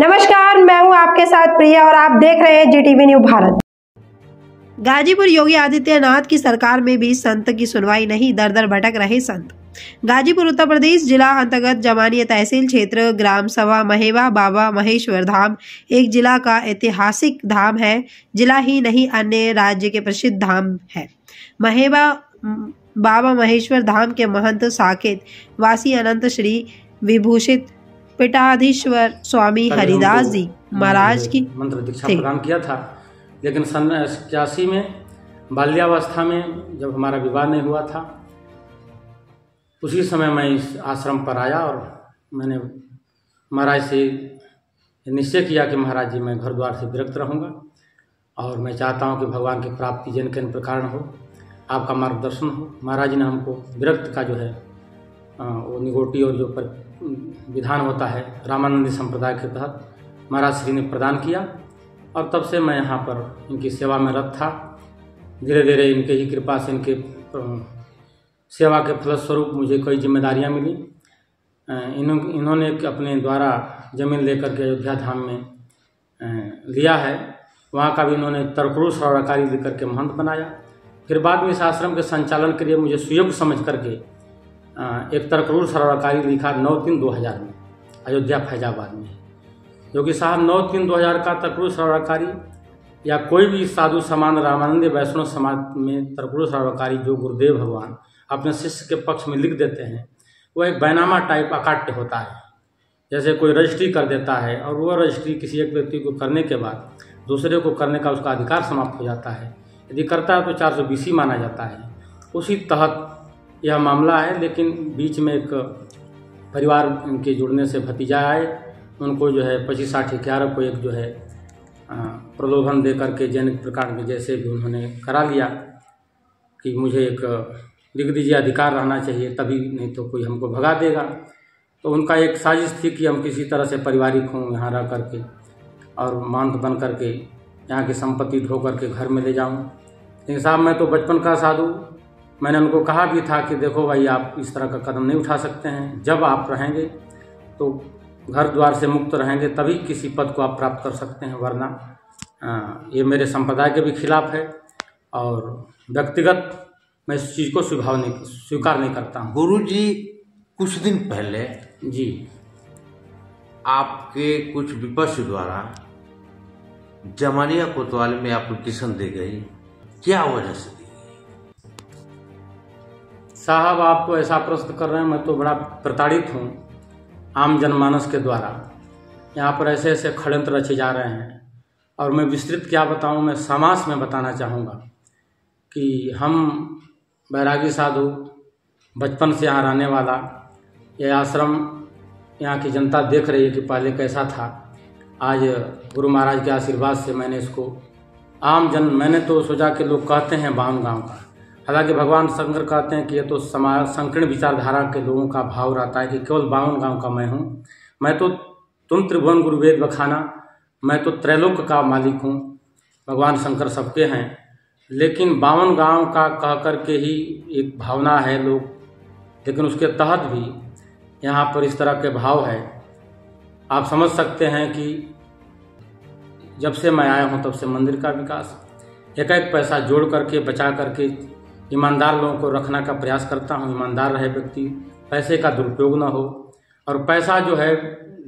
नमस्कार, मैं हूं आपके साथ प्रिया और आप देख रहे हैं जीटीवी न्यूज भारत। गाजीपुर योगी आदित्यनाथ की सरकार में भी संत की सुनवाई नहीं, दर दर भटक रहे संत। गाजीपुर उत्तर प्रदेश जिला अंतर्गत जमानिया तहसील क्षेत्र ग्राम सभा महेवा बाबा महेश्वर धाम एक जिला का ऐतिहासिक धाम है। जिला ही नहीं अन्य राज्य के प्रसिद्ध धाम है। महेवा बाबा महेश्वर धाम के महंत साकेत वासी अनंत श्री विभूषित पीठाधीश्वर स्वामी हरिदास जी महाराज की मंत्र दीक्षा प्रदान किया था। लेकिन सन 81 में बाल्यावस्था में जब हमारा विवाह नहीं हुआ था, उसी समय मैं इस आश्रम पर आया और मैंने महाराज से निश्चय किया कि महाराज जी मैं घर द्वार से विरक्त रहूँगा और मैं चाहता हूँ कि भगवान की प्राप्ति जन के प्रकार हो, आपका मार्गदर्शन हो। महाराज जी ने हमको विरक्त का जो है वो निगोटी और जो विधान होता है रामानंदी संप्रदाय के तहत महाराज श्री ने प्रदान किया और तब से मैं यहाँ पर इनकी सेवा में रत था। धीरे धीरे इनके ही कृपा से इनके सेवा के फलस्वरूप मुझे कई जिम्मेदारियाँ मिली। इन्होंने अपने द्वारा जमीन लेकर के अयोध्या धाम में लिया है। वहाँ का भी इन्होंने तरकुरु सरोवरकारी लेकर के महंत बनाया। फिर बाद में इस आश्रम के संचालन के लिए मुझे सुयोग्य समझ करके एक तरकुरु सरोवरकारी लिखा 9/3/2000 में अयोध्या फैजाबाद में। योगी साहब 9/3/2000 का तरकुरु सरोवरकारी या कोई भी साधु समान रामानंद वैष्णव समाज में तरकुरु सरोवरकारी जो गुरुदेव भगवान अपने शिष्य के पक्ष में लिख देते हैं, वो एक बैनामा टाइप अकाट्य होता है। जैसे कोई रजिस्ट्री कर देता है और वो रजिस्ट्री किसी एक व्यक्ति को करने के बाद दूसरे को करने का उसका अधिकार समाप्त हो जाता है। यदि करता है तो 420 माना जाता है। उसी तहत यह मामला है। लेकिन बीच में एक परिवार इनके जुड़ने से भतीजा आए, उनको जो है 25-60-11 को एक जो है प्रलोभन दे करके जैनिक प्रकार के जैसे भी उन्होंने करा लिया कि मुझे एक लिख दीजिए अधिकार रहना चाहिए, तभी नहीं तो कोई हमको भगा देगा। तो उनका एक साजिश थी कि हम किसी तरह से पारिवारिक हों, यहाँ रह करके और महंत बन करके यहाँ की संपत्ति ढो करके घर में ले जाऊँ। लेकिन साहब मैं तो बचपन का साधु, मैंने उनको कहा भी था कि देखो भाई आप इस तरह का कदम नहीं उठा सकते हैं। जब आप रहेंगे तो घर द्वार से मुक्त रहेंगे तभी किसी पद को आप प्राप्त कर सकते हैं, वरना ये मेरे संप्रदाय के भी खिलाफ है और व्यक्तिगत मैं इस चीज़ को स्वीकार नहीं करता हूँ। गुरुजी कुछ दिन पहले जी आपके कुछ विपक्ष द्वारा जमानिया कोतवाली में एप्लीकेशन दी गई, क्या वजह से दी गई? साहब आप तो ऐसा प्रश्न कर रहे हैं, मैं तो बड़ा प्रताड़ित हूँ आम जनमानस के द्वारा। यहाँ पर ऐसे ऐसे षड्यंत्र रचे जा रहे हैं और मैं विस्तृत क्या बताऊँ, मैं समास में बताना चाहूँगा कि हम बैरागी साधु बचपन से यहाँ रहने वाला, यह आश्रम यहाँ की जनता देख रही है कि पहले कैसा था। आज गुरु महाराज के आशीर्वाद से मैंने इसको आम जन, मैंने तो सोचा कि लोग कहते हैं 52 गांव का, हालांकि भगवान शंकर कहते हैं कि ये तो समाज संकीर्ण विचारधारा के लोगों का भाव रहता है कि केवल 52 गांव का मैं हूँ। मैं तो तुम त्रिभुवन गुरु वेद बखाना, मैं तो त्रैलोक का मालिक हूँ, भगवान शंकर सबके हैं। लेकिन 52 गांव का कह कर के ही एक भावना है लोग, लेकिन उसके तहत भी यहाँ पर इस तरह के भाव है। आप समझ सकते हैं कि जब से मैं आया हूँ तब से मंदिर का विकास एक एक पैसा जोड़ करके बचा करके ईमानदार लोगों को रखने का प्रयास करता हूँ। ईमानदार रहे व्यक्ति, पैसे का दुरुपयोग न हो, और पैसा जो है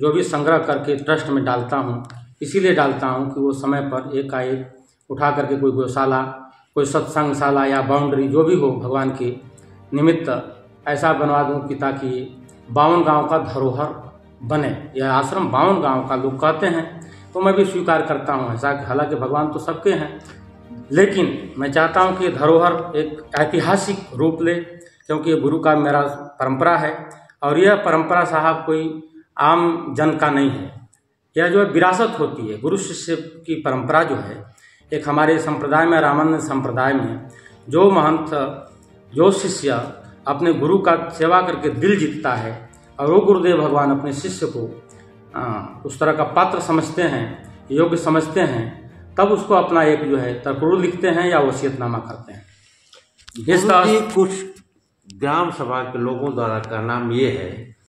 जो भी संग्रह करके ट्रस्ट में डालता हूँ, इसीलिए डालता हूँ कि वो समय पर एकाएक उठा करके कोई गौशाला, कोई सत्संगशाला या बाउंड्री जो भी हो भगवान के निमित्त ऐसा बनवा दूँ कि ताकि 52 गाँव का धरोहर बने। यह आश्रम 52 गाँव का लोग कहते हैं तो मैं भी स्वीकार करता हूँ ऐसा, हालांकि भगवान तो सबके हैं, लेकिन मैं चाहता हूँ कि धरोहर एक ऐतिहासिक रूप ले, क्योंकि ये गुरु का मेरा परंपरा है और यह परंपरा साहब कोई आम जन का नहीं है। यह जो है विरासत होती है, गुरु शिष्य की परंपरा जो है। एक हमारे संप्रदाय में, रामानंद संप्रदाय में, जो महंत, जो शिष्य अपने गुरु का सेवा करके दिल जीतता है और वो गुरुदेव भगवान अपने शिष्य को उस तरह का पात्र समझते हैं, योग्य समझते हैं, तब उसको अपना एक जो है तरकुरु लिखते हैं या वसीयतनामा करते हैं। कुछ ग्राम सभा के लोगों द्वारा का नाम ये है